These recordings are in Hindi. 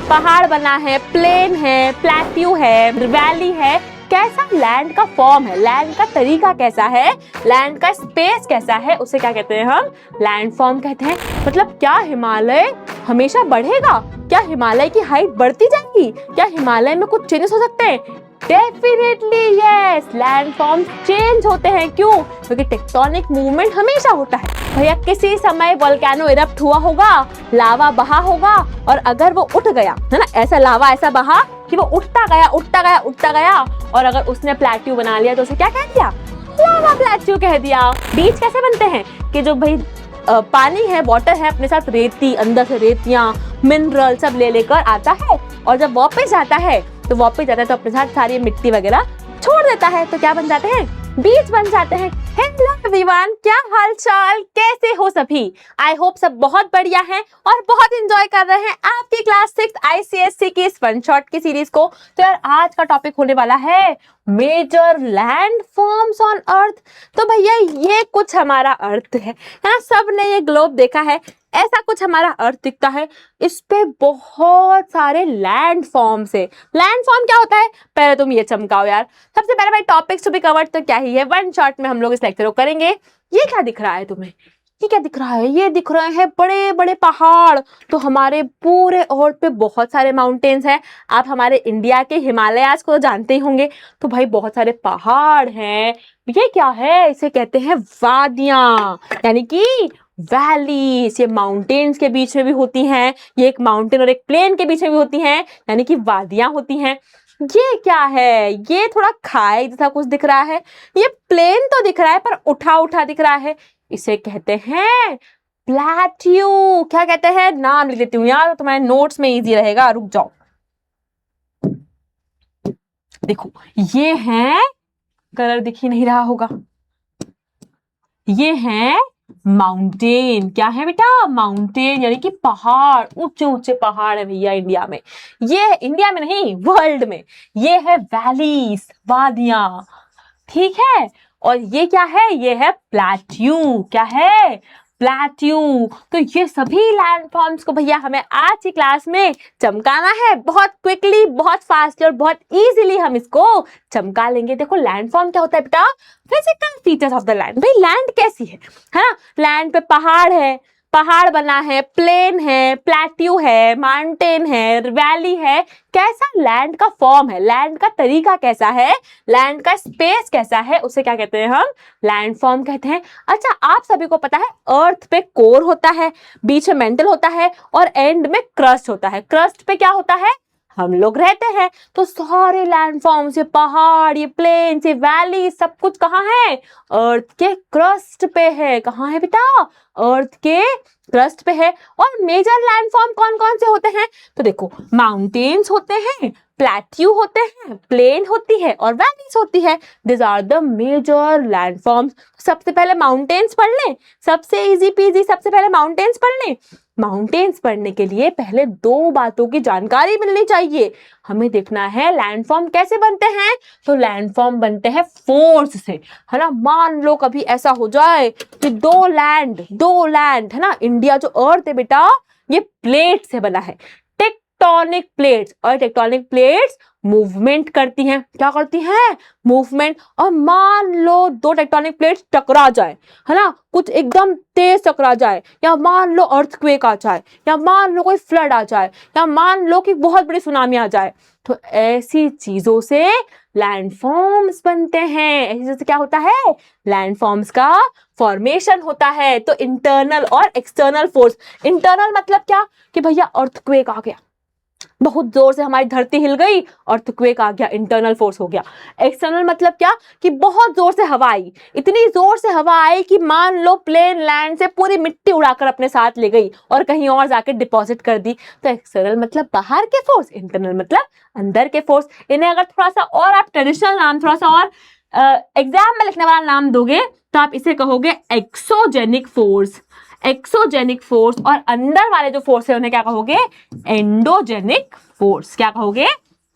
पहाड़ बना है, प्लेन है, प्लेट्यू है, वैली है, कैसा लैंड का फॉर्म है, लैंड का तरीका कैसा है, लैंड का स्पेस कैसा है, उसे क्या कहते हैं हम? लैंड फॉर्म कहते हैं। मतलब क्या हिमालय हमेशा बढ़ेगा? क्या हिमालय की हाइट बढ़ती जाएगी? क्या हिमालय में कुछ चेंजेस हो सकते हैं? Definitely yes, land form change होते हैं। क्यों? क्योंकि टेक्टोनिक मूवमेंट हमेशा होता है। भैया किसी समय वोल्केनो इरप्ट हुआ होगा, लावा बहा होगा, और अगर वो उठ गया है ना, ऐसा लावा ऐसा बहा कि वो उठता गया उठता गया उठता गया, और अगर उसने प्लेट्यू बना लिया तो उसे क्या कह दिया? लावा प्लेट्यू कह दिया। बीच कैसे बनते हैं? कि जो भाई पानी है, वाटर है, अपने साथ रेती, अंदर से रेतियां, मिनरल सब ले लेकर आता है, और जब वापस जाता है तो अपने साथ सारी मिट्टी वगैरह छोड़ देता है, तो क्या बन जाते हैं? बीच बन जाते हैं। हेलो एवरीवन, क्या हाल चाल, कैसे हो सभी? आई होप सब बहुत बढ़िया हैं और बहुत एंजॉय कर रहे हैं आपकी क्लास 6 आईसीएससी की इस वन शॉट की सीरीज को। तो यार आज का टॉपिक होने वाला है major land forms on earth. तो भैया ये कुछ हमारा अर्थ है ना, सबने ये ग्लोब देखा है, ऐसा कुछ हमारा अर्थ दिखता है, इस पे बहुत सारे लैंड फॉर्म्स है। लैंड फॉर्म क्या होता है? पहले तुम ये चमकाओ यार। सबसे पहले भाई टॉपिक्स टू बी कवर्ड तो क्या ही है, वन शॉट में हम लोग इस लेक्चर को करेंगे। ये क्या दिख रहा है तुम्हें? ये क्या दिख रहा है? ये दिख रहे हैं बड़े बड़े पहाड़। तो हमारे पूरे अर्थ पे बहुत सारे माउंटेन्स हैं। आप हमारे इंडिया के हिमालयाज को जानते ही होंगे। तो भाई बहुत सारे पहाड़ हैं। ये क्या है? इसे कहते हैं वादियां, यानी कि वैलीज। ये माउंटेन्स के बीच में भी होती हैं, ये एक माउंटेन और एक प्लेन के बीच में भी होती हैं, यानी कि वादियां होती हैं। ये क्या है? ये थोड़ा खाई जैसा कुछ दिख रहा है। ये प्लेन तो दिख रहा है पर उठा उठा दिख रहा है, इसे कहते हैं प्लेट्यू। क्या कहते हैं? नाम लिख देती हूँ यार, तुम्हारे नोट्स में इजी रहेगा। रुक जाओ, देखो ये है, कलर दिख ही नहीं रहा होगा, ये है माउंटेन। क्या है बेटा? माउंटेन, यानी कि पहाड़, ऊंचे ऊंचे पहाड़ है भैया इंडिया में। ये इंडिया में नहीं, वर्ल्ड में। ये है वैलीज, वादियां, ठीक है। और ये क्या है? ये है प्लेट्यू। क्या है? प्लेट्यू। तो ये सभी लैंड फॉर्म्स को भैया हमें आज की क्लास में चमकाना है, बहुत क्विकली, बहुत फास्टली और बहुत इजीली हम इसको चमका लेंगे। देखो लैंड फॉर्म क्या होता है बेटा? Physical features of the land. भाई लैंड कैसी है ना? लैंड पे पहाड़ है, पहाड़ बना है, प्लेन है, प्लेट्यू है, माउंटेन है, वैली है, कैसा लैंड का फॉर्म है, लैंड का तरीका कैसा है, लैंड का स्पेस कैसा है, उसे क्या कहते हैं हम? लैंड फॉर्म कहते हैं। अच्छा आप सभी को पता है अर्थ पे कोर होता है, बीच में मेंटल होता है और एंड में क्रस्ट होता है। क्रस्ट पे क्या होता है? हम लोग रहते हैं। तो सारे लैंड फॉर्म्स, ये पहाड़, ये प्लेन, ये वैली, सब कुछ कहाँ है? अर्थ के क्रस्ट पे है। कहाँ है बेटा? अर्थ के क्रस्ट पे है। और मेजर लैंड फॉर्म कौन कौन से होते हैं? तो देखो माउंटेन्स होते हैं, प्लेट्यू होते हैं, प्लेन होती है और वैलीज होती है। This are the major land forms. सबसे पहले माउंटेन्स पढ़ लें, सबसे इजी पीजी। सबसे पहले माउंटेन्स पढ़ लें। माउंटेन्स पढ़ने के लिए पहले दो बातों की जानकारी मिलनी चाहिए। हमें देखना है लैंड फॉर्म कैसे बनते हैं। तो लैंड फॉर्म बनते हैं फोर्स से, है ना। मान लो कभी ऐसा हो जाए कि दो लैंड है ना, इंडिया जो अर्थ है बेटा ये प्लेट से बना है, टेक्टोनिक प्लेट्स। और टेक्टोनिक प्लेट्स मूवमेंट करती हैं। क्या करती हैं? मूवमेंट। और मान लो दो टेक्टोनिक प्लेट्स टकरा जाए, है ना, कुछ एकदम तेज टकरा जाए, या मान लो अर्थक्वेक आ जाए, या मान लो कोई फ्लड आ जाए, या मान लो कि बहुत बड़ी सुनामी आ जाए, तो ऐसी चीजों से लैंड फॉर्म्स बनते हैं। ऐसी चीजों से क्या होता है? लैंड फॉर्म्स का फॉर्मेशन होता है। तो इंटरनल और एक्सटर्नल फोर्स। इंटरनल मतलब क्या? कि भैया अर्थक्वेक आ गया, बहुत जोर से हमारी धरती हिल गई, अर्थक्वेक आ गया, इंटरनल फोर्स हो गया। एक्सटर्नल मतलब क्या? कि बहुत जोर से हवा आई, इतनी जोर से हवा आई कि मान लो प्लेन लैंड से पूरी मिट्टी उड़ाकर अपने साथ ले गई और कहीं और जाके डिपॉजिट कर दी। तो एक्सटर्नल मतलब बाहर के फोर्स, इंटरनल मतलब अंदर के फोर्स। इन्हें अगर थोड़ा सा और आप ट्रेडिशनल नाम, थोड़ा सा और एग्जाम में लिखने वाला नाम दोगे तो आप इसे कहोगे एक्सोजेनिक फोर्स। Exogenic force. और अंदर वाले जो फोर्स है उन्हें क्या कहोगे? Endogenic force. क्या कहोगे?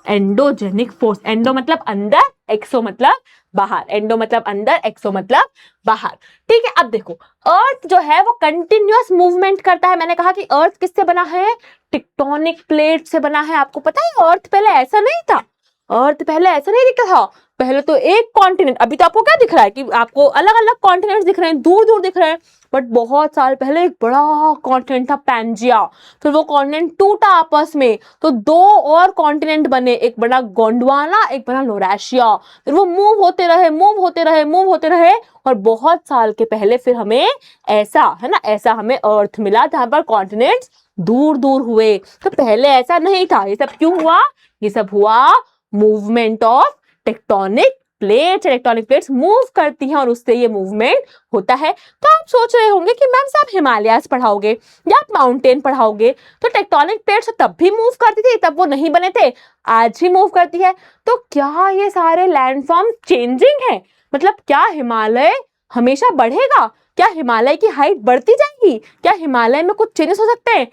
एंडोजेनिक फोर्स, एंडो मतलब अंदर, एक्सो मतलब बाहर, एंडो मतलब अंदर, एक्सो मतलब बाहर। ठीक है, अब देखो अर्थ जो है वो कंटिन्यूअस मूवमेंट करता है। मैंने कहा कि अर्थ किससे बना है, टेक्टोनिक प्लेट से बना है। आपको पता है अर्थ पहले ऐसा नहीं था, अर्थ पहले ऐसा नहीं दिखता था। पहले तो एक कॉन्टिनेंट, अभी तो आपको क्या दिख रहा है कि आपको अलग अलग कॉन्टिनेंट दिख रहे हैं, दूर दूर दिख रहे हैं, बट बहुत साल पहले एक बड़ा कॉन्टिनेंट था पैंजिया, फिर वो कॉन्टिनेंट टूटा आपस में, तो दो और कॉन्टिनेंट बने, एक बना गोंडवाना, एक बना लोरेशिया। फिर वो मूव होते रहे, मूव होते रहे, मूव होते रहे, और बहुत साल के पहले फिर हमें ऐसा है ना, ऐसा हमें अर्थ मिला जहां पर कॉन्टिनेंट्स दूर दूर हुए। तो पहले ऐसा नहीं था। ये सब क्यों हुआ, ये सब हुआ movement of tectonic plates. Tectonic plates move करती हैं और उससे ये मूवमेंट होता है। तो आप सोच रहे होंगे कि मैम साहब हिमालयास पढ़ाओगे या आप माउंटेन पढ़ाओगे, तो टेक्टोनिक प्लेट्स तब भी मूव करती थी, तब वो नहीं बने थे, आज भी मूव करती है। तो क्या ये सारे लैंडफॉर्म चेंजिंग है, मतलब क्या हिमालय हमेशा बढ़ेगा, क्या हिमालय की हाइट बढ़ती जाएगी, क्या हिमालय में कुछ चेंजेस हो सकते हैं?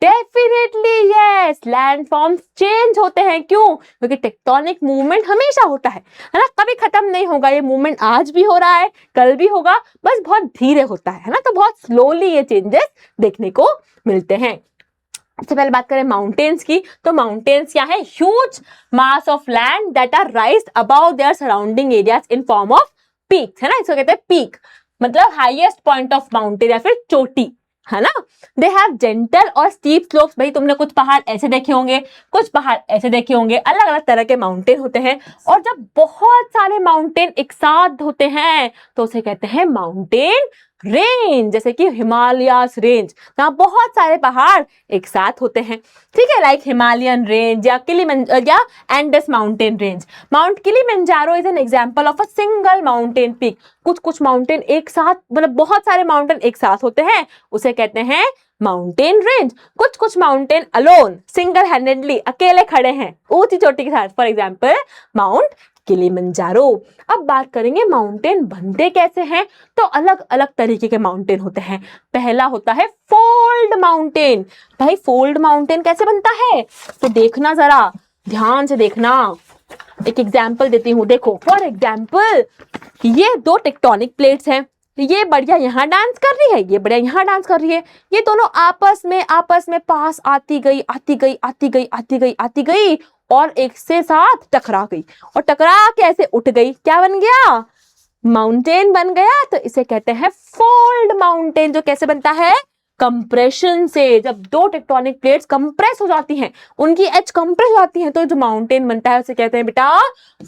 डेफिनेटली यस, लैंडफॉर्म्स चेंज होते हैं। क्यों? क्योंकि टेक्टोनिक मूवमेंट हमेशा होता है ना, कभी खत्म नहीं होगा। ये मूवमेंट आज भी हो रहा है, कल भी होगा, बस बहुत धीरे होता है ना, तो बहुत स्लोली ये चेंजेस देखने को मिलते हैं। सबसे पहले बात करें माउंटेन्स की, तो माउंटेन्स क्या है, huge mass of land that are raised about their surrounding areas in form of peaks, है ना, इसको कहते हैं पीक, मतलब हाईएस्ट पॉइंट ऑफ माउंटेन या फिर चोटी, है ना। दे हैव जेंटल और स्टीप स्लोप्स। भाई तुमने कुछ पहाड़ ऐसे देखे होंगे, कुछ पहाड़ ऐसे देखे होंगे, अलग अलग तरह के माउंटेन होते हैं। और जब बहुत सारे माउंटेन एक साथ होते हैं तो उसे कहते हैं माउंटेन रेंज, जैसे कि हिमालयास रेंज, जहां बहुत सारे पहाड़ एक साथ होते हैं। ठीक है, लाइक हिमालयन रेंज या या Indus mountain range. Mount Kilimanjaro is an example of a single mountain peak. कुछ कुछ माउंटेन एक साथ, मतलब बहुत सारे माउंटेन एक साथ होते हैं, उसे कहते हैं माउंटेन रेंज। कुछ कुछ माउंटेन अलोन, सिंगल हैंडेडली, अकेले खड़े हैं ऊंची चोटी के साथ, फॉर एग्जांपल माउंट किलिमंजारो। अब बात करेंगे माउंटेन बनते कैसे हैं, तो अलग अलग तरीके के माउंटेन होते हैं। पहला होता है फोल्ड माउंटेन। भाई फोल्ड माउंटेन कैसे बनता है, तो देखना जरा ध्यान से देखना, एक एग्जाम्पल देती हूँ। देखो फॉर एग्जाम्पल ये दो टेक्टोनिक प्लेट्स हैं, ये बढ़िया यहाँ डांस कर रही है, ये बढ़िया यहाँ डांस कर रही है, ये दोनों आपस में पास आती गई आती गई आती गई आती गई आती गई और एक से साथ टकरा गई, और टकरा के ऐसे उठ गई, क्या बन गया, माउंटेन बन गया। तो इसे कहते हैं फोल्ड माउंटेन। जो कैसे बनता है, कंप्रेशन से। जब दो टेक्टोनिक प्लेट्स कंप्रेस हो जाती हैं, उनकी एज कंप्रेस हो जाती है, तो जो माउंटेन बनता है उसे कहते हैं बेटा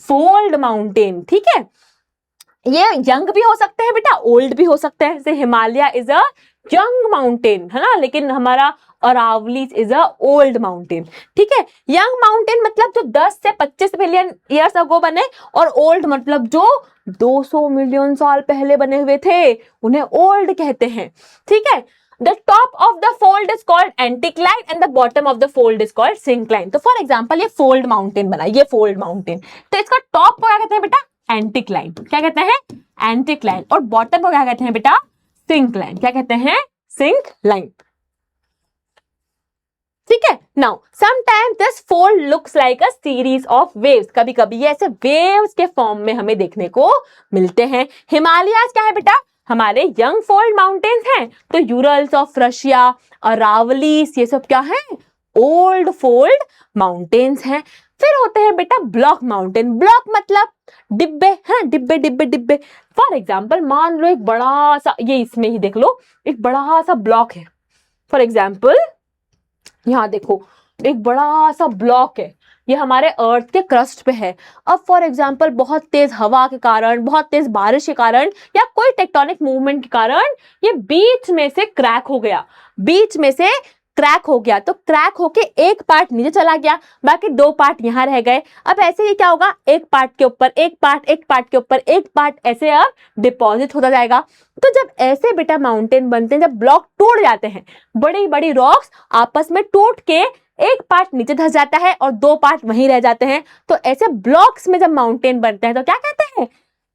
फोल्ड माउंटेन। ठीक है, ये यंग भी हो सकते हैं बेटा, ओल्ड भी हो सकते हैं। जैसे Himalaya is a young mountain, है ना, लेकिन हमारा Aravalli is a old mountain. ठीक है, यंग माउंटेन मतलब जो 10 से 25 मिलियन ईयर्स अगो बने, और ओल्ड मतलब जो 200 मिलियन साल पहले बने हुए थे, उन्हें ओल्ड कहते हैं। ठीक है, the top of the fold is called anticline and the bottom of the fold is called syncline। तो फॉर एग्जांपल ये फोल्ड माउंटेन बना, ये फोल्ड माउंटेन, तो इसका टॉप को क्या कहते हैं बेटा, एंटिक्लाइन। क्या कहते हैं, एंटिक्लाइन। और बॉटम को क्या कहते हैं बेटा, सिंक्लाइन। क्या कहते हैं, सिंक्लाइन। ठीक है, now sometimes this fold looks like a series of waves. कभी कभी ये ऐसे वेव्स के फॉर्म में हमें देखने को मिलते हैं। हिमालयास क्या है बेटा, हमारे यंग फोल्ड माउंटेन्स हैं। तो यूरल्स ऑफ रशिया, अरावलीस, ये सब क्या है, ओल्ड फोल्ड माउंटेन्स हैं। फिर होते हैं बेटा ब्लॉक माउंटेन। ब्लॉक मतलब डिब्बे, है, डिब्बे डिब्बे डिब्बे। फॉर एग्जाम्पल मान लो एक बड़ा सा, ये इसमें ही देख लो, एक बड़ा सा ब्लॉक है। फॉर एग्जाम्पल यहाँ देखो एक बड़ा सा ब्लॉक है, ये हमारे अर्थ के क्रस्ट पे है। अब फॉर एग्जांपल बहुत तेज हवा के कारण, बहुत तेज बारिश के कारण, या कोई टेक्टोनिक मूवमेंट के कारण ये बीच में से क्रैक हो गया, बीच में से क्रैक हो गया। तो क्रैक होके एक पार्ट नीचे चला गया, बाकी दो पार्ट यहाँ रह गए। अब ऐसे ही क्या होगा, एक पार्ट के ऊपर एक पार्ट, एक पार्ट के ऊपर एक पार्ट, ऐसे अब डिपॉजिट होता जाएगा। तो जब ऐसे बेटा माउंटेन बनते हैं, जब ब्लॉक टूट जाते हैं, बड़ी बड़ी रॉक्स आपस में टूट के एक पार्ट नीचे धस जाता है और दो पार्ट वहीं रह जाते हैं, तो ऐसे ब्लॉक्स में जब माउंटेन बनते हैं तो क्या कहते हैं,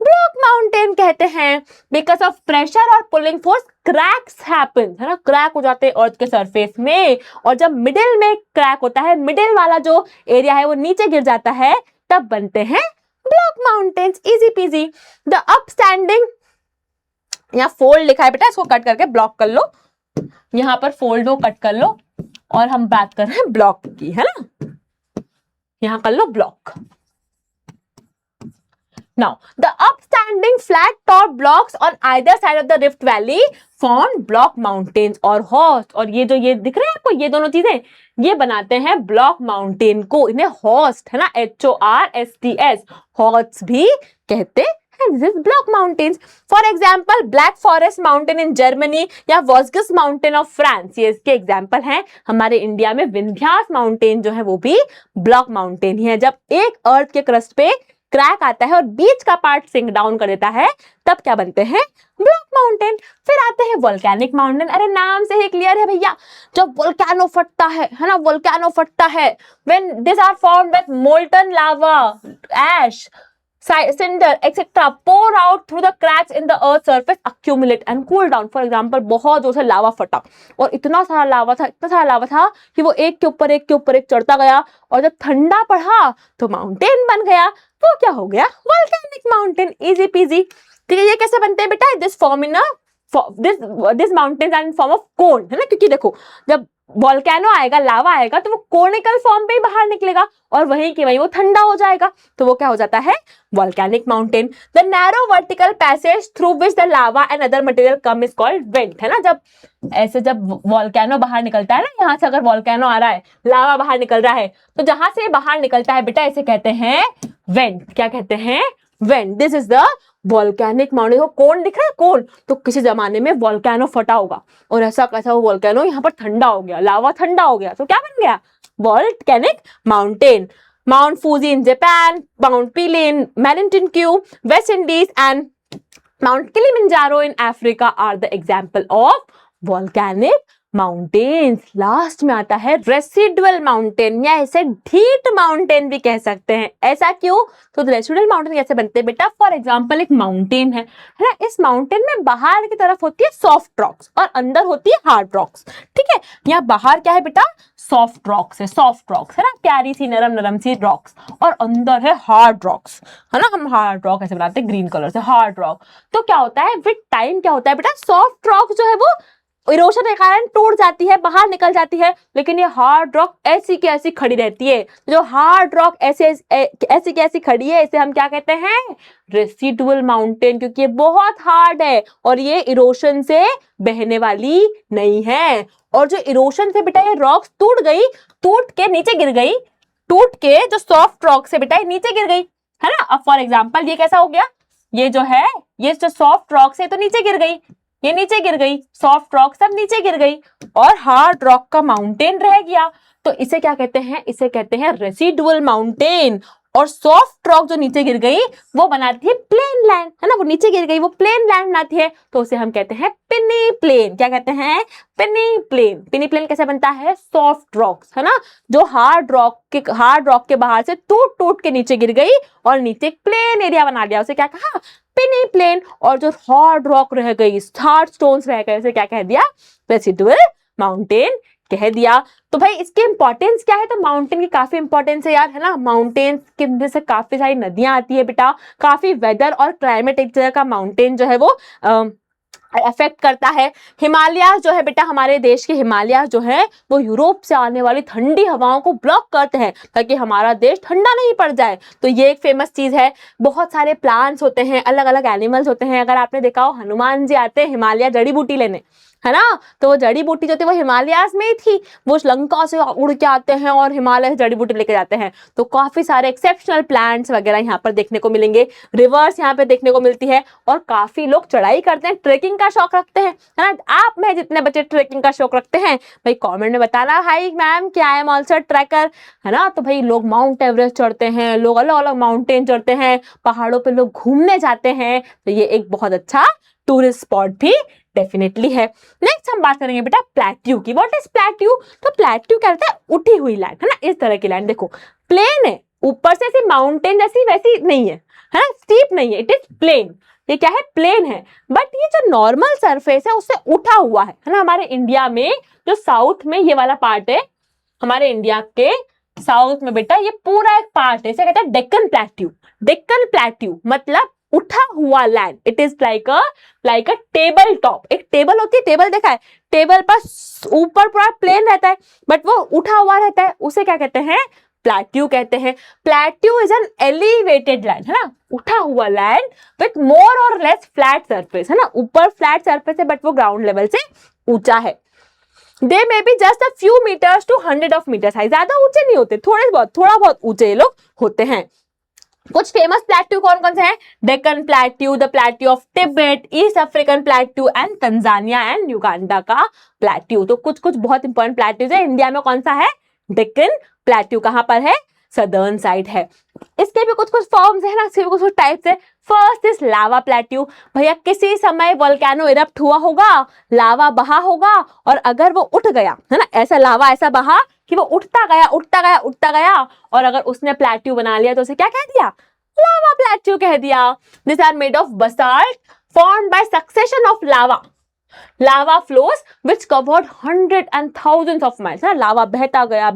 ब्लॉक माउंटेन कहते हैं बिकॉज ऑफ प्रेशर और पुलिंग फोर्स क्रैक्स हैपन, है ना, क्रैक हो जाते हैं अर्थ के सरफेस में, और जब मिडिल में क्रैक होता है, मिडिल वाला जो एरिया है वो नीचे गिर जाता है, तब बनते हैं block mountains. Easy PG. The upstanding, यहाँ फोल्ड लिखा है बेटा, इसको कट करके ब्लॉक कर लो, यहाँ पर फोल्ड हो, कट कर लो, और हम बात कर रहे हैं ब्लॉक की, है ना, यहां कर लो block. Now, the upstanding flat top blocks on either side of the Rift Valley form block mountains और host, और ये जो ये दिख रहे हैं आपको, ये दोनों चीजें, ये बनाते हैं ब्लॉक माउंटेन को, इन्हें होस्ट, है ना, HORSTS, होस्ट भी कहते हैं। This is block mountains. For example, Black Forest Mountain in Germany या Vosges Mountain of France, ये इसके एग्जाम्पल हैं। हमारे इंडिया में विंध्यास माउंटेन जो है वो भी ब्लॉक माउंटेन ही है। जब एक अर्थ के क्रस्ट पे क्रैक आता है और बीच का पार्ट सिंक डाउन कर देता है, तब क्या बनते हैं, ब्लॉक माउंटेन। फिर आते हैं वोल्केनिक माउंटेन। अरे नाम से ही क्लियर है भैया, जब वोल्केनो फटता है ना, वोल्केनो फटता है, when this are formed with molten lava, ash, cinder etc pour out through the cracks in the earth surface, accumulate and cool down. For example, बहुत जोर से लावा फटा और इतना सारा लावा था कि वो एक के ऊपर एक चढ़ता गया, और जब ठंडा पड़ा तो माउंटेन बन गया। वो क्या हो गया, वोल्केनिक माउंटेन। Easy PG. ठीक है, ये कैसे बनते हैं बेटा, this form in this mountains are in form of cone, है ना, क्योंकि देखो जब वोल्केनो आएगा, लावा आएगा, तो वो कोनिकल फॉर्म पे ही बाहर निकलेगा और वहीं के वहीं वो ठंडा हो जाएगा, तो वो क्या हो जाता है, volcanic mountain. The narrow vertical passage through which the lava and other material come is called went, है ना, जब ऐसे जब वोल्केनो बाहर निकलता है ना, यहाँ से अगर वोल्केनो आ रहा है, लावा बाहर निकल रहा है, तो जहां से बाहर निकलता है बेटा, इसे कहते हैं वेंट। क्या कहते हैं, went. This is the volcanic mountain. को कोन दिख रहा है, कोन, तो किसी जमाने में वोल्केनो फटा होगा और ऐसा कैसा वो वोल्केनो यहाँ पर ठंडा हो गया, लावा ठंडा हो गया, तो क्या बन गया, volcanic mountain. Mount Fuji in Japan, Mount Pelee in मैनिनक्यू, West Indies, and Mount Kilimanjaro in Africa are the example of volcanic mountains. Last में आता है रेसिडुअल माउंटेन, या इसे ढीठ माउंटेन भी कह सकते हैं। ऐसा क्यों, तो रेसिडुअल माउंटेन कैसे बनते हैं बेटा, फॉर एग्जांपल एक माउंटेन है ना, इस माउंटेन में बाहर की तरफ होती है सॉफ्ट रॉक्स और अंदर होती है हार्ड रॉक्स। ठीक है, यहाँ बाहर क्या है बेटा, सॉफ्ट रॉक्स है, सॉफ्ट रॉक्स है ना, प्यारी सी नरम नरम सी रॉक्स, और अंदर है हार्ड रॉक्स, है ना, हम हार्ड रॉक ऐसे बनाते हैं ग्रीन कलर से, हार्ड रॉक। तो क्या होता है विद टाइम, क्या होता है बेटा, सॉफ्ट रॉक जो है वो इरोशन के कारण टूट जाती है, बाहर निकल जाती है, लेकिन ये हार्ड रॉक ऐसी की ऐसी खड़ी रहती है। जो हार्ड रॉक ऐसी की ऐसी खड़ी है, इसे हम क्या कहते हैं, रेसिडुअल माउंटेन, क्योंकि ये बहुत हार्ड है और ये इरोशन से बहने वाली नहीं है। और जो इरोशन से बेटा ये रॉक्स टूट गई, टूट के नीचे गिर गई, टूट के जो सॉफ्ट रॉक से बेटा ये नीचे गिर गई, है ना। अब फॉर एग्जाम्पल ये कैसा हो गया, ये जो है, ये जो सॉफ्ट रॉक से तो नीचे गिर गई, ये नीचे गिर गई, सॉफ्ट रॉक सब नीचे गिर गई, और हार्ड रॉक का माउंटेन रह गया, तो इसे क्या कहते हैं, इसे कहते हैं रेसिडुअल माउंटेन। और सॉफ्ट रॉक जो नीचे गिर गई वो बनाती है प्लेन लैंड, है ना, वो नीचे गिर गई वो प्लेन लैंड बनाती है, तो उसे हम कहते हैं पिनी प्लेन। क्या कहते हैं, पिनी प्लेन। पिनी प्लेन कैसे बनता है, सॉफ्ट रॉक्स, है ना, जो हार्ड रॉक के बाहर से टूट टूट के नीचे गिर गई और नीचे एक प्लेन एरिया बना लिया, उसे क्या कहा, पिनी प्लेन। और जो हार्ड रॉक रह गई, हार्ड स्टोन्स रह गए, उसे क्या कह दिया, रेसिडुअल माउंटेन कह दिया। तो भाई इसके इंपॉर्टेंस क्या है, तो माउंटेन की काफी इंपॉर्टेंस है यार, है ना, माउंटेन के वजह से काफी सारी नदियां आती है बेटा, काफी वेदर और क्लाइमेट एक जगह का माउंटेन जो है वो अफेक्ट करता है। हिमालय जो है बेटा, हमारे देश के हिमालय जो है वो यूरोप से आने वाली ठंडी हवाओं को ब्लॉक करते हैं ताकि हमारा देश ठंडा नहीं पड़ जाए, तो ये एक फेमस चीज है। बहुत सारे प्लांट्स होते हैं, अलग अलग एनिमल्स होते हैं, अगर आपने देखा हो हनुमान जी आते हैं हिमालय जड़ी बूटी लेने, है ना, तो वो जड़ी बूटी जो थी वो हिमालयाज में ही थी, वो लंका से उड़ के आते हैं और हिमालय से जड़ी बूटी लेके जाते हैं। तो काफी सारे एक्सेप्शनल प्लांट्स वगैरह यहाँ पर देखने को मिलेंगे, रिवर्स यहाँ पे देखने को मिलती है, और काफी लोग चढ़ाई करते हैं, ट्रेकिंग का शौक रखते हैं, है ना। आप में जितने बच्चे ट्रेकिंग का शौक रखते हैं भाई कॉमेंट में बताना, हाई मैम क्या आई एम ऑल्सो ट्रैकर, है ना। तो भाई लोग माउंट एवरेस्ट चढ़ते हैं, लोग अलग अलग माउंटेन चढ़ते हैं, पहाड़ों पर लोग घूमने जाते हैं, तो ये एक बहुत अच्छा टूरिस्ट स्पॉट भी डेफिनेटली है। नेक्स्ट हम बात करेंगे बेटा प्लेट्यू की। व्हाट इज प्लेट्यू, तो प्लेट्यू क्या होता है, उठी हुई लैंड, है ना, इस तरह की लैंड। देखो प्लेन है, ऊपर से ऐसी माउंटेन जैसी वैसी नहीं है, है ना, स्टीप नहीं है, इट इज प्लेन। ये क्या है, प्लेन है। बट ये जो नॉर्मल सरफेस है उससे उठा हुआ है ना। हमारे इंडिया में जो साउथ में ये वाला पार्ट है, हमारे इंडिया के साउथ में बेटा ये पूरा एक पार्ट है, इसे कहते हैं डेक्कन प्लेट्यू। डेक्कन प्लेट्यू मतलब उठा हुआ land. It is like a table top. एक टेबल होती है, टेबल देखा है, टेबल पर ऊपर पूरा प्लेन रहता है बट वो उठा हुआ रहता है, उसे क्या कहते हैं, प्लेट्यू कहते हैं। Plateau is an elevated land, है ना, उठा हुआ लैंड विथ मोर और लेस फ्लैट सरफेस, है ना, ऊपर फ्लैट सरफेस है बट वो ग्राउंड लेवल से ऊंचा है। They may be just a few metres to 100 metres high, ज्यादा ऊंचे नहीं होते, थोड़ा बहुत ऊंचे ये लोग होते हैं। कुछ फेमस प्लेट्यू कौन कौन से हैं, Deccan plateau, the plateau of Tibet, east African plateau and Tanzania and Uganda का प्लेट्यू। तो कुछ कुछ बहुत इंपॉर्टेंट प्लेट्यूज है। इंडिया में कौन सा है, डेक्कन प्लेट्यू। कहां पर है, सदर्न साइड है। इसके भी कुछ कुछ फॉर्म्स है ना, इसके भी कुछ कुछ टाइप्स है। First is lava plateau. भैया किसी समय वोल्केनो इरप्ट हुआ होगा, लावा बहा होगा, और अगर वो उठ गया, है ना, ऐसा लावा ऐसा बहा कि वो उठता गया उठता गया उठता गया, और अगर उसने प्लेट्यू बना लिया तो उसे क्या कह दिया, लावा प्लेट्यू कह दिया। This are made of basalt formed by succession of lava flows which covered hundred and thousands of miles। ना लावा बहता गया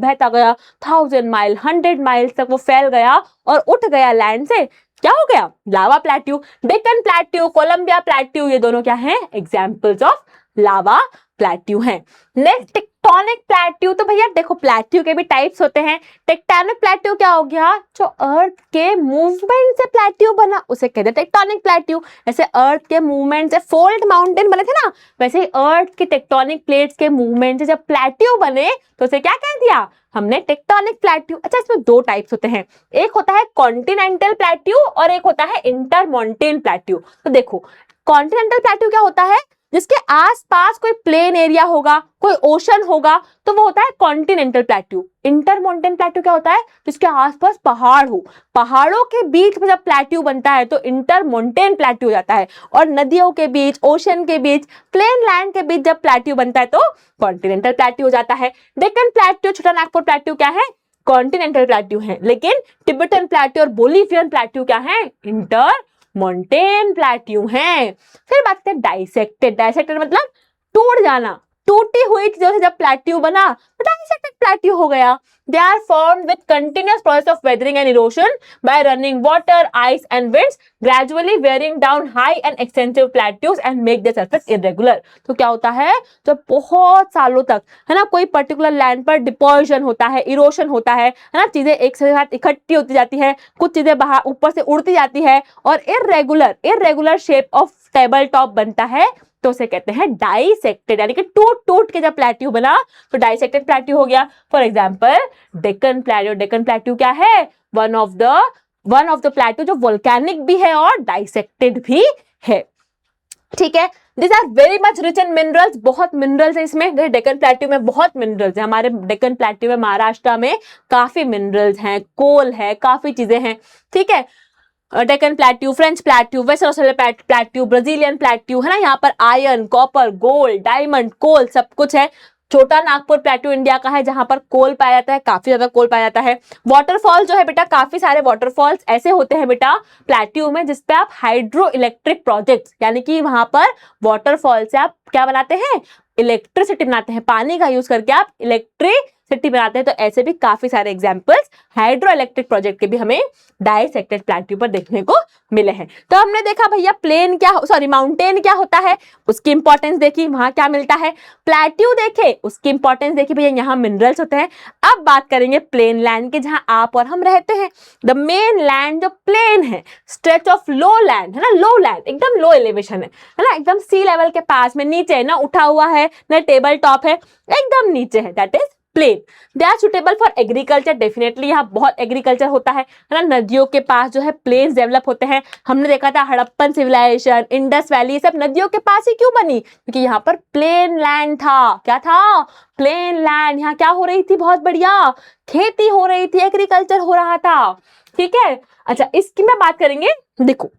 1000 माइल 100 माइल्स तक वो फैल गया और उठ गया लैंड से, क्या हो गया, lava plateau. Deccan plateau, Columbia plateau, ये दोनों क्या हैं, एग्जाम्पल्स ऑफ लावा प्लेट्यू हैं। Next tectonic plateau. तो भैया देखो प्लेट्यू के भी टाइप्स होते हैं। टेक्टोनिक प्लेट्यू क्या हो गया, जो अर्थ के मूवमेंट से प्लेट्यू बना उसे कहते हैं टेक्टोनिक प्लेट्यू। ऐसे अर्थ के मूवमेंट से फोल्ड माउंटेन बने थे ना, वैसे ही अर्थ के टेक्टोनिक प्लेट्स के मूवमेंट से जब प्लेट्यू बने तो उसे क्या कह दिया हमने, टेक्टोनिक प्लेट्यू। अच्छा इसमें दो टाइप्स होते हैं, एक होता है कॉन्टिनेंटल प्लेट्यू और एक होता है इंटरमॉन्टेन प्लेट्यू। तो देखो कॉन्टिनेंटल प्लेट्यू क्या होता है, जिसके आसपास कोई प्लेन एरिया होगा, कोई ओशन होगा, तो वो होता है कॉन्टिनेंटल प्लेट्यू। इंटरमॉन्टेन प्लेट्यू क्या होता है, जिसके आसपास पहाड़ हो, पहाड़ों के बीच में जब प्लेट्यू बनता है तो इंटरमॉन्टेन प्लेट्यू हो जाता है। और नदियों के बीच, ओशन के बीच, प्लेन लैंड के बीच जब प्लेट्यू बनता है तो कॉन्टिनेंटल प्लेट्यू हो जाता है। डेक्कन प्लेट्यू, छोटा नागपुर प्लेट्यू क्या है, कॉन्टिनेंटल प्लेट्यू है। लेकिन तिब्बतन प्लेट्यू और बोलिवियन प्लेट्यू क्या है, इंटरमॉन्टेन प्लेट्यू हैं। फिर बात करते हैं डाइसेक्टेड। डाइसेक्टेड मतलब टूट जाना, टूटी हुई चीजों से जब प्लेट्यू बना तो डाइसेक्टेड प्लेट्यू हो गया। They are formed with continuous process of weathering and erosion by running water, ice and winds, gradually wearing down high and extensive plateaus and make their surface irregular। तो क्या होता है, जब बहुत सालों तक, है ना, कोई पर्टिकुलर लैंड पर डिपोजिशन होता है, इरोशन होता है ना, चीजें एक साथ इकट्ठी होती जाती है, कुछ चीजें बाहर ऊपर से उड़ती जाती है और irregular shape of table top बनता है, तो उसे कहते हैं डाइसेक्टेड। यानी कि टूट टूट के जब प्लेट्यू बना तो डाइसेक्टेड प्लेट्यू हो गया। For example Deccan plateau. Deccan plateau क्या है, वन ऑफ द प्लेट्यू जो वोल्केनिक भी है और डाइसेक्टेड भी है। ठीक है, this are very much rich in minerals. बहुत मिनरल्स है इसमें। डेक्कन प्लेट्यू में बहुत मिनरल्स है। हमारे डेक्कन प्लेट्यू में, महाराष्ट्र में काफी मिनरल्स हैं, कोल है, काफी चीजें हैं। ठीक है, Deccan plateau, French plateau, west Australia plateau, Brazilian plateau, है ना, यहाँ पर iron, copper, gold, diamond, coal सब कुछ है। छोटा नागपुर प्लेट्यू इंडिया का है जहां पर कोल पाया जाता है, काफी ज्यादा कोल पाया जाता है। वाटरफॉल जो है बेटा, काफी सारे वाटरफॉल्स ऐसे होते हैं बेटा प्लेट्यू में जिसपे आप हाइड्रो इलेक्ट्रिक प्रोजेक्ट, यानी कि वहां पर वाटरफॉल से आप क्या बनाते हैं, इलेक्ट्रिसिटी बनाते हैं, पानी का यूज करके आप इलेक्ट्रिसिटी बनाते हैं। तो ऐसे भी काफी सारे एग्जांपल्स हाइड्रो इलेक्ट्रिक प्रोजेक्ट के भी हमें डाइसेक्टेड प्लेट्यू पर देखने को मिले हैं। तो हमने देखा भैया प्लेन क्या, सॉरी माउंटेन क्या होता है, उसकी इंपॉर्टेंस देखी, वहां क्या मिलता है। प्लेट्यू देखे, उसकी इंपॉर्टेंस देखी, भैया यहाँ मिनरल्स होते हैं। अब बात करेंगे प्लेन लैंड की, जहां आप और हम रहते हैं। द मेन लैंड जो प्लेन है, स्ट्रेच ऑफ लो लैंड, है ना, लो लैंड एकदम लो एलिवेशन है ना, एकदम सी लेवल के पास में, नीचे है ना, उठा हुआ है ना, टेबल टॉप है, एकदम नीचे है, that is plain. They are suitable for agriculture. Definitely यहाँ बहुत एग्रीकल्चर होता है ना, नदियों के पास जो है प्लेन्स डेवलप होते हैं। हमने देखा था हड़प्पन सिविलाइजेशन, इंडस वैली, सब नदियों के पास ही क्यों बनी, क्योंकि यहाँ पर प्लेन लैंड था। क्या था, प्लेन लैंड। यहाँ क्या हो रही थी, बहुत बढ़िया खेती हो रही थी, एग्रीकल्चर हो रहा था। ठीक है, अच्छा इसकी मैं बात करेंगे। देखो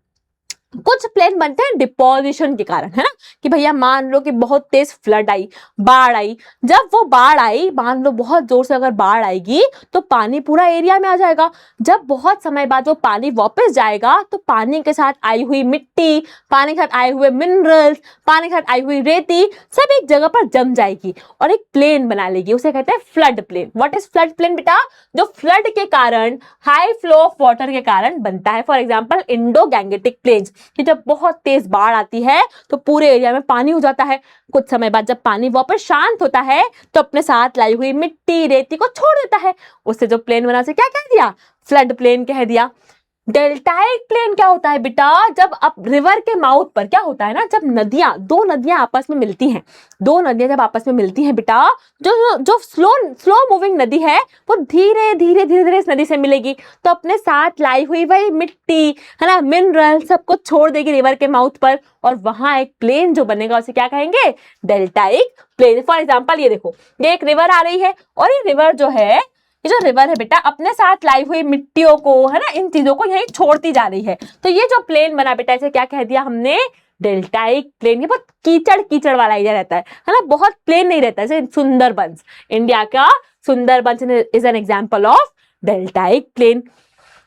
कुछ प्लेन बनते हैं डिपोजिशन के कारण, है ना, कि भैया मान लो कि बहुत तेज फ्लड आई, बाढ़ आई। जब वो बाढ़ आई, मान लो बहुत जोर से अगर बाढ़ आएगी तो पानी पूरा एरिया में आ जाएगा। जब बहुत समय बाद वो पानी वापस जाएगा तो पानी के साथ आई हुई मिट्टी, पानी के साथ आए हुए मिनरल्स, पानी के साथ आई हुई रेती सब एक जगह पर जम जाएगी और एक प्लेन बना लेगी। उसे कहते हैं flood plain. What is flood plain बेटा? जो फ्लड के कारण, हाई फ्लो ऑफ वाटर के कारण बनता है। For example Indo Gangetic plains, कि जब बहुत तेज बाढ़ आती है तो पूरे एरिया में पानी हो जाता है। कुछ समय बाद जब पानी वापस शांत होता है तो अपने साथ लाई हुई मिट्टी, रेती को छोड़ देता है। उससे जो प्लेन बना, उसे क्या कह दिया? फ्लड प्लेन कह दिया। डेल्टाइक प्लेन क्या होता है बेटा? जब अब रिवर के माउथ पर क्या होता है ना, जब नदियां, दो नदियां आपस में मिलती हैं, दो नदियां जब आपस में मिलती हैं बेटा, जो जो स्लो मूविंग नदी है वो धीरे धीरे धीरे धीरे इस नदी से मिलेगी तो अपने साथ लाई हुई वही मिट्टी, है ना, मिनरल सब कुछ छोड़ देगी रिवर के माउथ पर, और वहां एक प्लेन जो बनेगा उसे क्या कहेंगे? Deltaic plane. फॉर एग्जाम्पल ये देखो, ये एक रिवर आ रही है और ये रिवर जो है, ये जो रिवर है बेटा अपने साथ लाई हुई मिट्टियों को, है ना, इन चीजों को यहीं छोड़ती जा रही है। तो ये जो प्लेन बना बेटा, इसे क्या कह दिया हमने? Deltaic plain. ये बहुत कीचड़ कीचड़ वाला एरिया रहता है ना, बहुत प्लेन नहीं रहता है। जैसे सुंदरबंस, इंडिया का Sundarbans is an example of deltaic plain.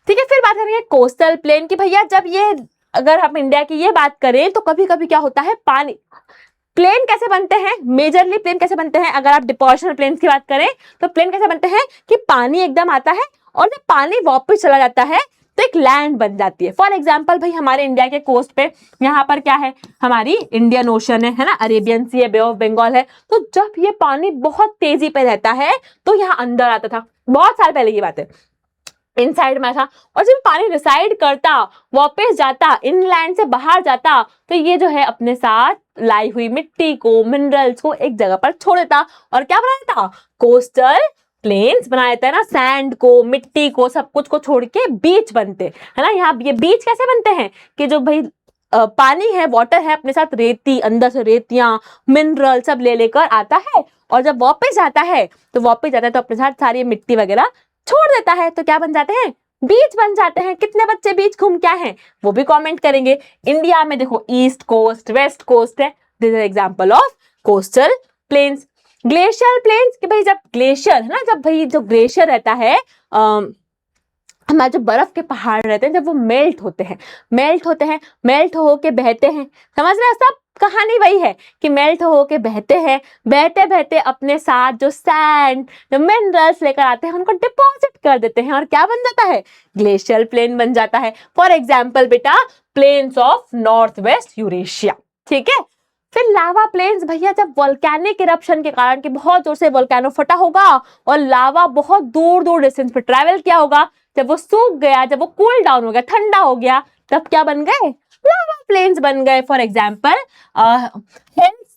ठीक है, फिर बात करेंगे कोस्टल प्लेन की। भैया जब ये, अगर हम इंडिया की ये बात करें तो कभी कभी क्या होता है, पानी, प्लेन कैसे बनते हैं, मेजरली प्लेन कैसे बनते हैं, अगर आप डिपोजिशनल प्लेन्स की बात करें तो प्लेन कैसे बनते हैं कि पानी एकदम आता है और जब पानी वापस चला जाता है तो एक लैंड बन जाती है। फॉर एग्जाम्पल भाई हमारे इंडिया के कोस्ट पे यहाँ पर क्या है, हमारी इंडियन ओशन है ना, अरेबियन सी है, बे ऑफ बंगाल है। तो जब ये पानी बहुत तेजी पे रहता है तो यहाँ अंदर आता था, बहुत साल पहले की बात है, इनसाइड में था, और जब पानी रिसाइड करता, वापस जाता, इनलैंड से बाहर जाता, तो ये जो है अपने साथ लाई हुई मिट्टी को, मिनरल्स को एक जगह पर छोड़ देता और क्या बना देता? कोस्टल प्लेन्स बना देता है ना, सैंड को, मिट्टी को, सब कुछ को छोड़ के बीच बनते है ना। यहाँ ये बीच कैसे बनते हैं कि जो भाई पानी है, वाटर है, अपने साथ रेती, अंदर से रेतियां, मिनरल सब ले लेकर आता है और जब वापस जाता है तो अपने साथ सारी मिट्टी वगैरह छोड़ देता है, तो क्या बन जाते हैं? बीच बन जाते हैं। कितने बच्चे बीच घूम के आए हैं वो भी कमेंट करेंगे। इंडिया में देखो ईस्ट कोस्ट, वेस्ट कोस्ट है, this is example of coastal plains. Glacial plains कि भाई जब ग्लेशियर है ना, जब भाई जो ग्लेशियर रहता है, हमारे जो बर्फ के पहाड़ रहते हैं, जब वो मेल्ट होते हैं, मेल्ट होके बहते हैं, समझ रहे हो? सब कहानी वही है कि मेल्ट होके बहते हैं, बहते बहते अपने साथ जो सैंड, जो मिनरल्स लेकर आते हैं उनको डिपॉजिट कर देते हैं और क्या बन जाता है? ग्लेशियल प्लेन बन जाता है। फॉर एग्जाम्पल बेटा plains of north west Eurasia. ठीक है, फिर लावा प्लेन्स भैया जब वोल्केनिक इरप्शन के कारण कि बहुत जोर से वोल्केनो फटा होगा और लावा बहुत दूर दूर डिस्टेंस पे ट्रैवल किया होगा, जब वो सूख गया, जब वो कूल डाउन हो गया, ठंडा हो गया, तब क्या बन गए? लावा प्लेन्स बन गए। For example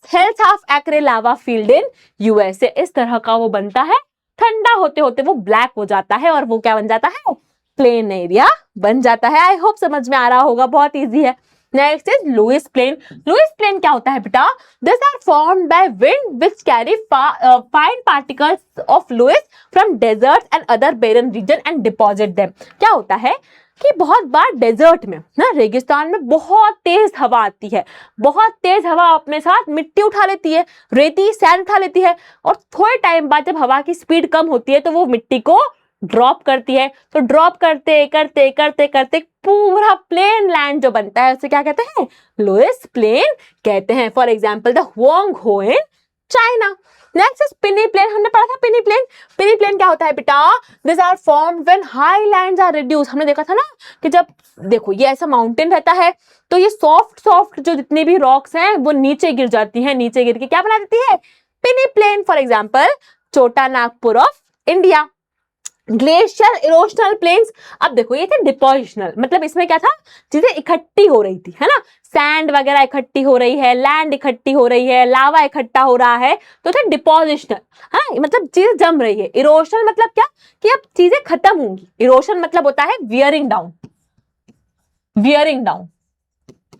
health of acre lava field in USA, इस तरह का वो बनता है। ठंडा होते होते वो ब्लैक हो जाता है और वो क्या बन जाता है? प्लेन एरिया बन जाता है। आई होप समझ में आ रहा होगा, बहुत ईजी है। Next is loess plain. Loess plain क्या होता है बेटा? This are formed by wind which carry fine particles of loess from deserts and other barren region and deposit them. क्या होता है कि बहुत बार डेजर्ट में ना, रेगिस्तान में बहुत तेज हवा आती है, बहुत तेज हवा अपने साथ मिट्टी उठा लेती है, रेती, सैंड उठा लेती है, और थोड़े टाइम बाद जब हवा की स्पीड कम होती है तो वो मिट्टी को ड्रॉप करती है। तो ड्रॉप करते करते करते करते पूरा प्लेन लैंड जो बनता है उसे क्या कहते हैं? लुइस प्लेन कहते हैं। फॉर एग्जाम्पल द हुआंग हो इन चाइना। नेक्स्ट इज पिनी प्लेन। हमने पढ़ा था पिनी प्लेन। पिनी प्लेन क्या होता है बेटा? This are formed when high lands are reduce. हमने देखा था ना कि जब देखो ये ऐसा माउंटेन रहता है तो ये सॉफ्ट सॉफ्ट जो जितनी भी रॉक्स हैं वो नीचे गिर जाती हैं, नीचे गिर के क्या बना देती है? पिनी plane. For example Chota Nagpur of India. Glacier erosional plains, अब देखो ये थे डिपोजिशनल, मतलब इसमें क्या था? चीजें इकट्ठी हो रही थी, है ना, सैंड वगैरह इकट्ठी हो रही है, लैंड इकट्ठी हो रही है, लावा इकट्ठा हो रहा है, तो थे डिपोजिशनल, है मतलब चीजें जम रही है। इरोशनल मतलब क्या? कि अब चीजें खत्म होंगी। इरोशन मतलब होता है वियरिंग डाउन, वियरिंग डाउन।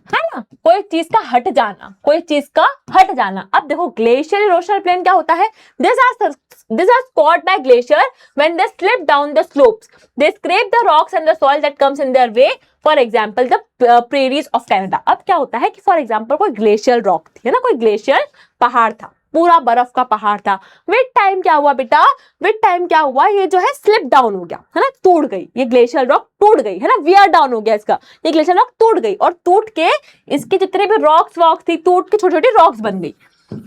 है ना, कोई चीज का हट जाना, कोई चीज का हट जाना। अब देखो ग्लेशियर इरोशनल प्लेन क्या होता है, these are caused by glacier when they slip down the slopes, they scrape the rocks and the soil that comes in their way, for example the prairies of Canada। अब क्या होता है कि फॉर एग्जाम्पल कोई ग्लेशियर रॉक थी, है ना, कोई ग्लेशियर पहाड़ था, पूरा बर्फ का पहाड़ था, विद टाइम क्या हुआ बेटा, विद टाइम क्या हुआ, ये जो है स्लिप डाउन हो गया, है ना, टूट गई, ये ग्लेशियर रॉक टूट गई, है ना, वियर डाउन हो गया इसका, ये ग्लेशियर रॉक टूट गई, और टूट के इसके जितने भी रॉक्स वॉक्स थी टूट के छोटी छोटी रॉक्स बन गई,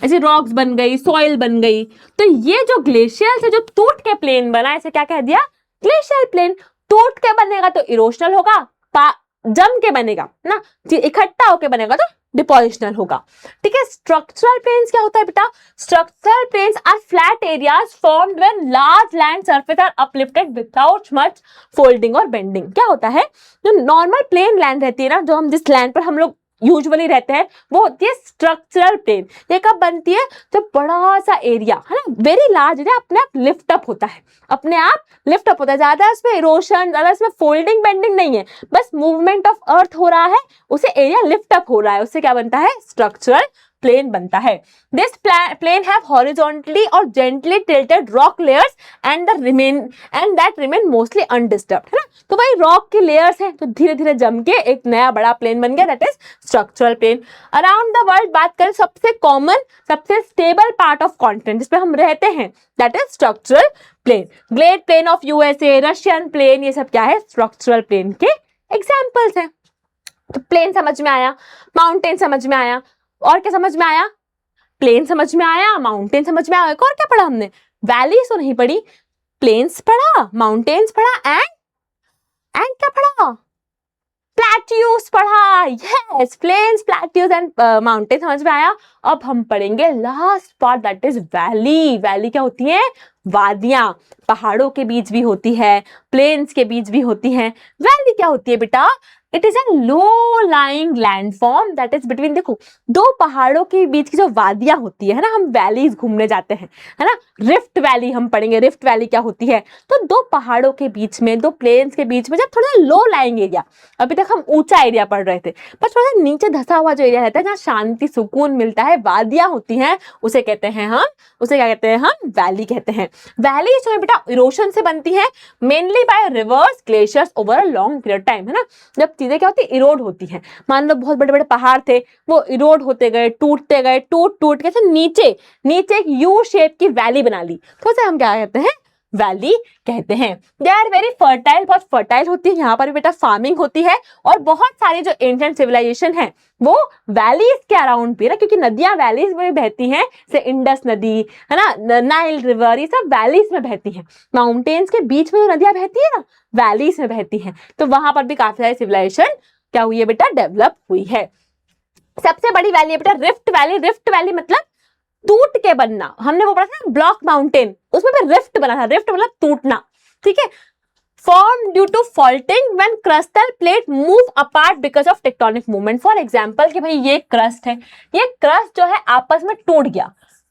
ऐसे रॉक्स बन गई, सॉइल बन गई। तो ये जो ग्लेशियर से जो टूट के प्लेन बना, इसे क्या कह दिया, ग्लेशियर प्लेन। टूट के बनेगा तो इरोशनल होगा, जम के बनेगा ना, इकट्ठा होके बनेगा तो डिपोजिशनल होगा। ठीक है, स्ट्रक्चरल प्लेन्स क्या होता है बेटा, structural plains are flat areas formed when large land surface are uplifted without much folding और बेंडिंग। क्या होता है, जो नॉर्मल प्लेन लैंड रहती है ना, जो हम जिस लैंड पर हम लोग यूजुअली रहते हैं, वो होती है स्ट्रक्चरल प्लेन। ये कब बनती है, जब बड़ा सा एरिया, है ना, वेरी लार्ज एरिया अपने आप लिफ्ट अप होता है, अपने आप लिफ्ट अप होता है, ज्यादा इसमें इरोशन, ज्यादा इसमें फोल्डिंग बेंडिंग नहीं है, बस मूवमेंट ऑफ अर्थ हो रहा है, उसे एरिया लिफ्ट अप हो रहा है, उससे क्या बनता है, स्ट्रक्चरल प्लेन बनता है। दिस प्लेन हैव हॉरिजॉन्टली और gently tilted rock layers and that remain mostly undisturbed, है ना, तो भाई रॉक की लेयर्स हैं, तो धीरे धीरे जम के एक नया बड़ा प्लेन बन गया, that is structural plain. Around the world बात करें, सबसे कॉमन, सबसे स्टेबल पार्ट ऑफ कॉन्टिनेंट जिसपे हम रहते हैं, that is structural plain. Great plain of USA, Russian plain, ये सब क्या है, स्ट्रक्चरल प्लेन के एग्जाम्पल्स हैं। तो प्लेन समझ में आया, माउंटेन समझ में आया, और क्या समझ में आया, प्लेन समझ में आया, माउंटेन समझ में आया, और क्या पढ़ा हमने, वैलीज तो नहीं पढ़ी, प्लेन्स पढ़ा, माउंटेन्स पढ़ा, एंड क्या पढ़ा, प्लेट्यूज पढ़ा। Yes, plains, plateaus and mountain समझ में आया। अब हम पढ़ेंगे last part, that is valley. Valley क्या होती है, वादियां, पहाड़ों के बीच भी होती है, प्लेन्स के बीच भी होती है। वैली क्या होती है बेटा, it is a low lying landform that is between, देखो दो पहाड़ों के बीच की जो वादियां होती है ना, हम वैलीज घूमने जाते हैं, है ना, रिफ्ट वैली हम पढ़ेंगे, रिफ्ट वैली क्या होती है, तो दो पहाड़ों के बीच में, दो प्लेन्स के बीच में जब थोड़ा लो लाइंग एरिया, अभी तक हम ऊंचा एरिया पढ़ रहे थे, पर थोड़ा नीचे धसा हुआ जो एरिया रहता है, जहाँ शांति सुकून मिलता है, वादियां होती हैं, उसे कहते हैं हम, उसे क्या कहते हैं हम, वैली कहते हैं। वैली जो है बेटा इरोशन से बनती है, mainly by reverse glaciers over a long period time, है ना, जब चीजें क्या होती है, इरोड होती हैं। मान लो बहुत बड़े बड़े पहाड़ थे, वो इरोड होते गए, टूटते गए, टूट टूट के नीचे नीचे एक यू शेप की वैली बना ली, तो उसे हम क्या कहते हैं, वैली कहते हैं। दे आर वेरी फर्टाइल, बहुत फर्टाइल होती है, यहाँ पर भी बेटा फार्मिंग होती है, और बहुत सारी जो एंशिएंट सिविलाइजेशन है वो वैलीज के अराउंड भी ना, क्योंकि नदियां वैलीज में बहती हैं, जैसे इंडस नदी, है ना, नाइल रिवर, ये सब वैलीज में बहती हैं। माउंटेन्स के बीच में जो नदियां बहती है ना, वैलीज में बहती हैं, तो वहां पर भी काफी सारी सिविलाइजेशन क्या हुई है बेटा, डेवलप हुई है। सबसे बड़ी वैली है बेटा रिफ्ट वैली। रिफ्ट वैली मतलब टूट के बनना, हमने वो पढ़ा था ब्लॉक माउंटेन, उसमें भी रिफ्ट बना था, रिफ्ट मतलब टूटना, ठीक है। Form due to faulting when crustal plate move apart because of tectonic movement. For example कि भाई ये क्रस्ट है, ये क्रस्ट जो है आपस में टूट गया,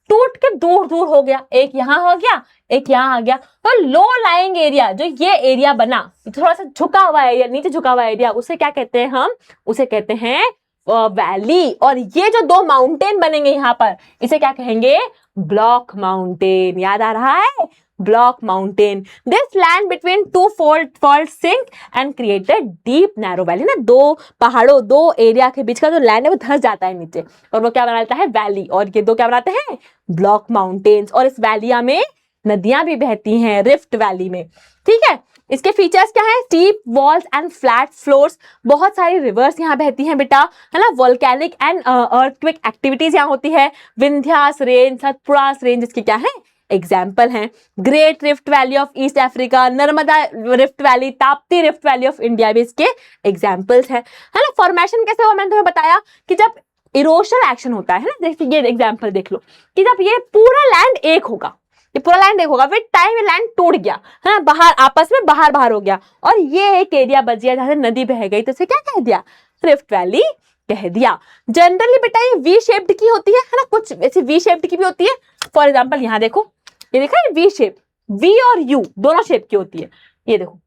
टूट के दूर दूर हो गया, एक यहाँ हो गया, एक यहाँ आ गया, तो लो लाइंग एरिया जो ये एरिया बना, थोड़ा सा झुका हुआ एरिया, नीचे झुका हुआ एरिया, उसे क्या कहते हैं हम, उसे कहते हैं वैली। और ये जो दो माउंटेन बनेंगे यहाँ पर, इसे क्या कहेंगे, ब्लॉक माउंटेन। याद आ रहा है, block mountain. This land between two fault sink and created deep narrow valley, ना दो पहाड़ों, दो एरिया के बीच का जो लैंड है वो धंस जाता है नीचे, और वो क्या बनाता है, वैली। और ये दो क्या बनाते हैं, ब्लॉक माउंटेन्स। और इस वैलिया में नदियां भी बहती हैं, रिफ्ट वैली में, ठीक है। इसके फीचर्स क्या है, steep walls and flat floors, बहुत सारी रिवर्स यहाँ बहती हैं बेटा, है ना, वोल्केनिक एंड अर्थक्वेक एक्टिविटीज यहाँ होती है। विंध्यास रेंज, सतपुरास रेंज इसके क्या है, एग्जाम्पल हैं। Great rift valley of east Africa, Narmada rift valley, Tapti rift valley of India भी इसके एग्जाम्पल्स है ना। फॉर्मेशन कैसे हुआ, मैंने तुम्हें बताया कि जब इरोशनल एक्शन होता है ना, जैसे ये एग्जाम्पल देख लो कि जब ये पूरा लैंड एक होगा, ये पूरा लैंड एक होगा, विद टाइम ये लैंड टूट गया, है ना, बाहर आपस में बाहर बाहर हो गया, और ये एक एरिया बच गया जहां से नदी बह गई, तो इसे क्या कह दिया, रिफ्ट वैली कह दिया। जनरली बेटा ये वी शेप्ड की होती है ना, कुछ ऐसी वी शेप्ड की भी होती है। फॉर एग्जाम्पल यहाँ देखो, ये देखा है वी शेप, वी और यू दोनों शेप की होती है, ये देखो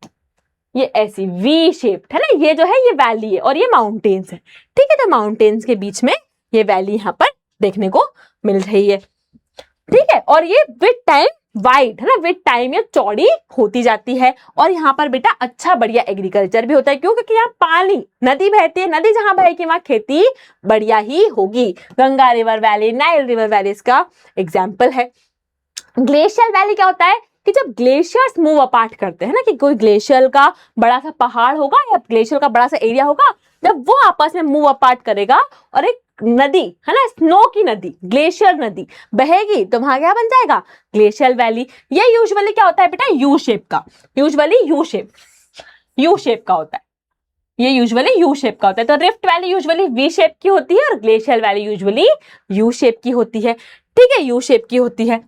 ये ऐसी वी शेप्ड है ना, ये जो है ये वैली है और ये माउंटेन्स है। ठीक है, तो माउंटेन्स के बीच में ये वैली यहाँ पर देखने को मिल रही है। ठीक है, और ये विद टाइम वाइड है ना, विद टाइम ये चौड़ी होती जाती है। और यहाँ पर बेटा अच्छा बढ़िया एग्रीकल्चर भी होता है, क्यों? क्योंकि यहाँ पानी, नदी बहती है, नदी जहां बहेगी वहां खेती बढ़िया ही होगी। Ganga river valley, Nile river valley इसका एग्जाम्पल है। ग्लेशियल वैली क्या होता है कि जब ग्लेशियर्स मूव अपार्ट करते हैं ना, कि कोई ग्लेशियर का बड़ा सा पहाड़ होगा या ग्लेशियर का बड़ा सा एरिया होगा, जब वो आपस में मूव अपार्ट करेगा और एक नदी है ना, स्नो की नदी, ग्लेशियर नदी बहेगी, तो वहां क्या बन जाएगा? Glacial valley. ये यूजुअली क्या होता है बेटा? यू शेप का, यूजुअली यू शेप का होता है, ये यूजुअली यू शेप का होता है। तो rift valley usually V shape की होती है और glacial valley usually U shape की होती है। ठीक है, यू शेप की होती है।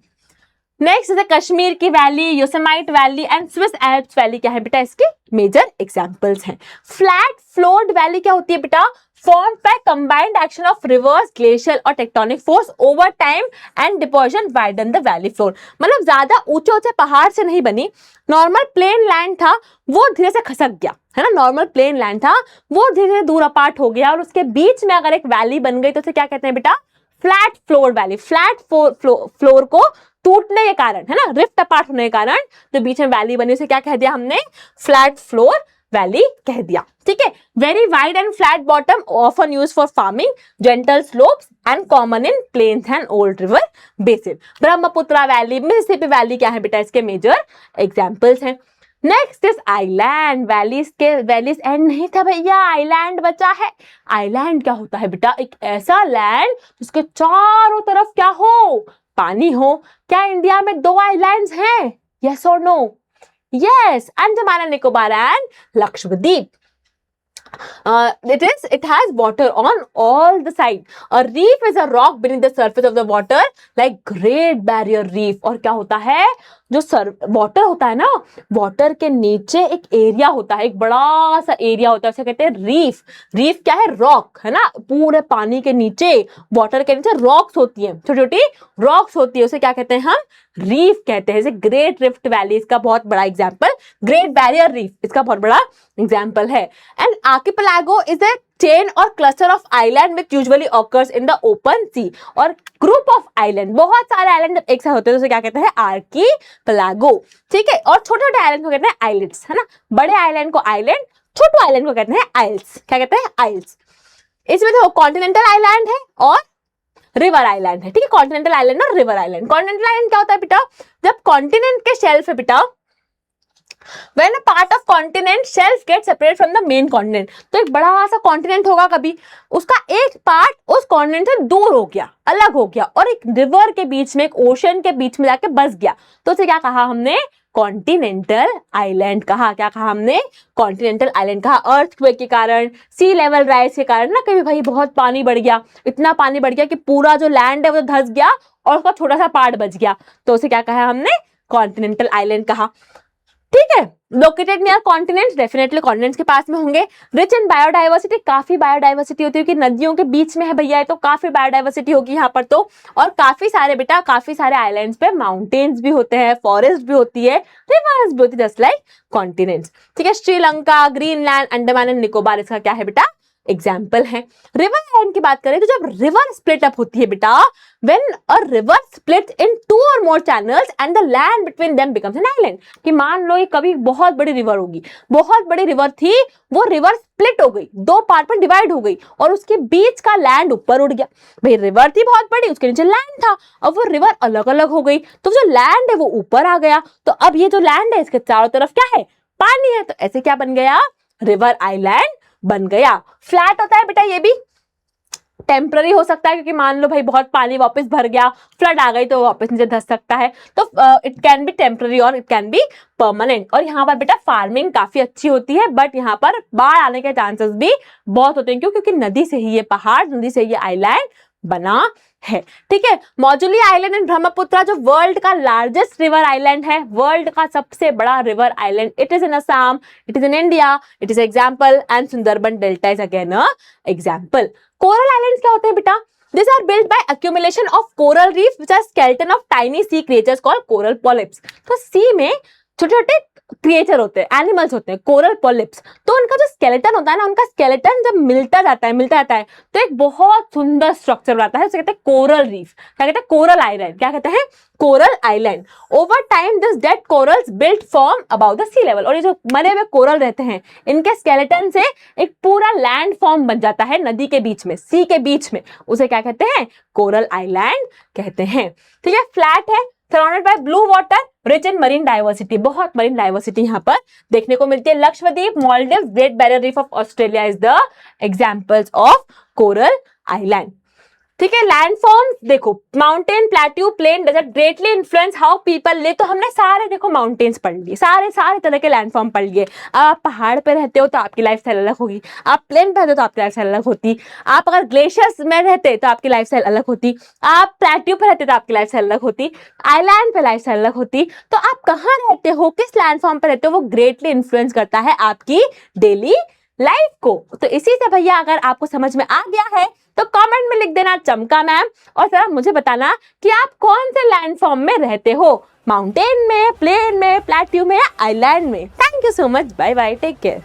नेक्स्ट जैसे कश्मीर की valley, Yosemite valley and Swiss Alps valley क्या है बेटा? इसके मेजर एग्जांपल्स हैं। फ्लैट फ्लोर्ड वैली क्या होती है बेटा? Formed by combined action of rivers, glacial और tectonic force over time and deposition widen the valley floor. मतलब ज्यादा ऊंचे ऊंचे पहाड़ से नहीं बनी, नॉर्मल प्लेन लैंड था वो धीरे से खसक गया है ना, नॉर्मल प्लेन लैंड था वो धीरे धीरे दूर अपार्ट हो गया और उसके बीच में अगर एक वैली बन गई तो उसे क्या कहते हैं बेटा? Flat floor valley. Flat floor को टूटने के कारण है ना, रिफ्ट अपार्ट होने के कारण जो बीच में वैली बनी उसे क्या कह दिया हमने? फ्लैट फ्लोर वैली कह दिया। ठीक है, very wide and flat bottom, often used for farming, gentle slopes and common in plains and old river basin. Brahmaputra valley, Mississippi valley क्या है बेटा? इसके मेजर एग्जांपल्स हैं। Next is island valleys. के वैलीज एंड नहीं था भैया, आइलैंड बचा है। आइलैंड क्या होता है बेटा? एक ऐसा लैंड जिसके चारों तरफ क्या हो? पानी हो। क्या इंडिया में 2 आइलैंड्स हैं? यस और no? Yes, Andaman and Nicobar and Lakshadweep. It has water on all the side. A reef is a rock beneath the surface of the water, like Great Barrier Reef. और क्या होता है? जो वाटर होता है ना, वाटर के नीचे एक एरिया होता है, एक बड़ा सा एरिया होता है, उसे कहते हैं रीफ। रीफ क्या है? रॉक है ना, पूरे पानी के नीचे, वाटर के नीचे रॉक्स होती है, छोटी छोटी रॉक्स होती है, उसे क्या कहते हैं हम? रीफ कहते हैं। जैसे ग्रेट रिफ्ट वैली इसका बहुत बड़ा एग्जाम्पल, ग्रेट बैरियर रीफ इसका बहुत बड़ा एग्जाम्पल है। And archipelago is a chain और cluster of island which usually occurs in the open sea. और ग्रुप ऑफ आइलैंड, बहुत सारे आइलैंड जब एक साथ होते हैं तो उसे क्या कहते हैं? आर्किपेलागो। ठीक है, और छोटे छोटे आइलैंड को कहते हैं आइलैंड्स है ना, बड़े आइलैंड को आइलैंड, छोटे आइलैंड को कहते हैं आइल्स। क्या कहते हैं? आइल्स। इसमें देखो कॉन्टिनेंटल आइलैंड है और रिवर आइलैंड है। ठीक है, कॉन्टिनेंटल आइलैंड और रिवर आइलैंड। कॉन्टिनेंटल आइलैंड क्या होता है बेटा? जब कॉन्टिनेंट के शेल्फ है बेटा, When a part of continent shelf gets separated from the main continent, तो एक बड़ा सा कॉन्टिनेंट होगा कभी, उसका एक पार्ट उस कॉन्टिनेंट से दूर हो गया, अलग हो गया और एक रिवर के बीच में, एक ओशन के बीच में जाके बस गया, तो उसे क्या कहा हमने? कॉन्टिनेंटल आइलैंड कहा। क्या कहा हमने? कॉन्टिनेंटल आइलैंड कहा। अर्थक्वेक के कारण, सी लेवल राइज के कारण ना, कभी भाई बहुत पानी बढ़ गया, इतना पानी बढ़ गया कि पूरा जो लैंड है वो धंस गया और उसका छोटा सा पार्ट बच गया, तो उसे क्या कहा हमने? कॉन्टिनेंटल आइलैंड कहा। ठीक है, located near continents, definitely continents के पास में होंगे। रिच इन बायोडाइवर्सिटी, काफी बायोडाइवर्सिटी होती है कि नदियों के बीच में है भैया, तो काफी बायोडाइवर्सिटी होगी यहाँ पर तो। और काफी सारे बेटा, काफी सारे आइलैंड्स पे माउंटेन्स भी होते हैं, फॉरेस्ट भी होती है, रिवर्स भी होती है, जस्ट लाइक कॉन्टिनेंट्स। ठीक है, श्रीलंका, ग्रीनलैंड, अंडमान एंड निकोबार इसका क्या है बेटा? एग्जाम्पल है। रिवर लाइन की बात करें तो जब रिवर स्प्लिट अप होती है बेटा, when a river splits in 2 or more channels and the land between them becomes an island, कि मान लो ये कभी बहुत बड़ी रिवर होगी, बहुत बड़ी रिवर थी, वो रिवर स्प्लिट हो गई, 2 पार्ट में डिवाइड हो गई और उसके बीच का लैंड ऊपर उड़ गया। भाई रिवर थी बहुत बड़ी, उसके नीचे लैंड था, अब वो रिवर अलग अलग हो गई तो जो लैंड है वो ऊपर आ गया, तो अब ये जो लैंड है इसके चारों तरफ क्या है? पानी है, तो ऐसे क्या बन गया? रिवर आइलैंड बन गया। फ्लैट होता है बेटा, ये भी टेम्पररी हो सकता है, क्योंकि मान लो भाई बहुत पानी वापस भर गया, फ्लड आ गई तो वापस नीचे धंस सकता है, तो इट कैन बी टेम्पररी और इट कैन बी परमानेंट। और यहाँ पर बेटा फार्मिंग काफी अच्छी होती है, बट यहाँ पर बाढ़ आने के चांसेस भी बहुत होते हैं, क्योंकि नदी से ही ये पहाड़, नदी से ये आइलैंड बना है। ठीक है, मौजुली आइलैंड इन ब्रह्मपुत्र जो वर्ल्ड का लार्जेस्ट रिवर आइलैंड है, वर्ल्ड का सबसे बड़ा river island, it is in Assam, it is in India, it is example, and Sundarban delta is again a example. Coral islands क्या होते हैं बेटा? These are built by accumulation of coral reef which are skeleton of tiny sea creatures called coral polyps. तो सी में छोटे छोटे क्रिएचर होते हैं, एनिमल्स होते हैं, कोरल पॉलिप्स, तो उनका जो स्केलेटन होता है ना, उनका स्केलेटन जब मिलता जाता है तो एक बहुत सुंदर स्ट्रक्चर बनाता है, उसे कहते हैं कोरल रीफ। क्या कहते हैं? Coral island. क्या कहते हैं? Coral island. Over time this dead corals built form about the sea level. और ये जो मरे हुए कोरल रहते हैं, इनके स्केलेटन से एक पूरा लैंड फॉर्म बन जाता है नदी के बीच में, सी के बीच में। उसे क्या कहते हैं? कोरल आइलैंड कहते हैं। ठीक है, फ्लैट है, surrounded by blue water, rich in marine diversity, बहुत मरीन डाइवर्सिटी यहाँ पर देखने को मिलती है। Lakshadweep, Maldives, great barrier reef of Australia is the examples of coral island. ठीक है, लैंडफॉर्म्स देखो, mountain, plateau, plain, desert greatly influence how people live. तो हमने सारे देखो माउंटेन्स पढ़ लिए, सारे तरह के लैंडफॉर्म पढ़ लिए। आप पहाड़ पे रहते हो तो आपकी लाइफस्टाइल अलग होगी, आप प्लेन पे रहते हो तो आपकी लाइफस्टाइल अलग होती, आप अगर ग्लेशियर्स में रहते तो आपकी लाइफस्टाइल अलग होती, आप प्लेट्यू पे रहते तो आपकी लाइफस्टाइल अलग होती, आइलैंड पे लाइफस्टाइल अलग होती। तो आप कहाँ रहते हो, किस लैंडफॉर्म पे रहते हो, वो ग्रेटली इन्फ्लुएंस करता है आपकी डेली लाइफ को। तो इसी से भैया अगर आपको समझ में आ गया है तो कमेंट में लिख देना चमका मैम, और जरा मुझे बताना कि आप कौन से लैंडफॉर्म में रहते हो, माउंटेन में, प्लेन में, प्लेट्यू में या आइलैंड में। Thank you so much, bye bye, take care.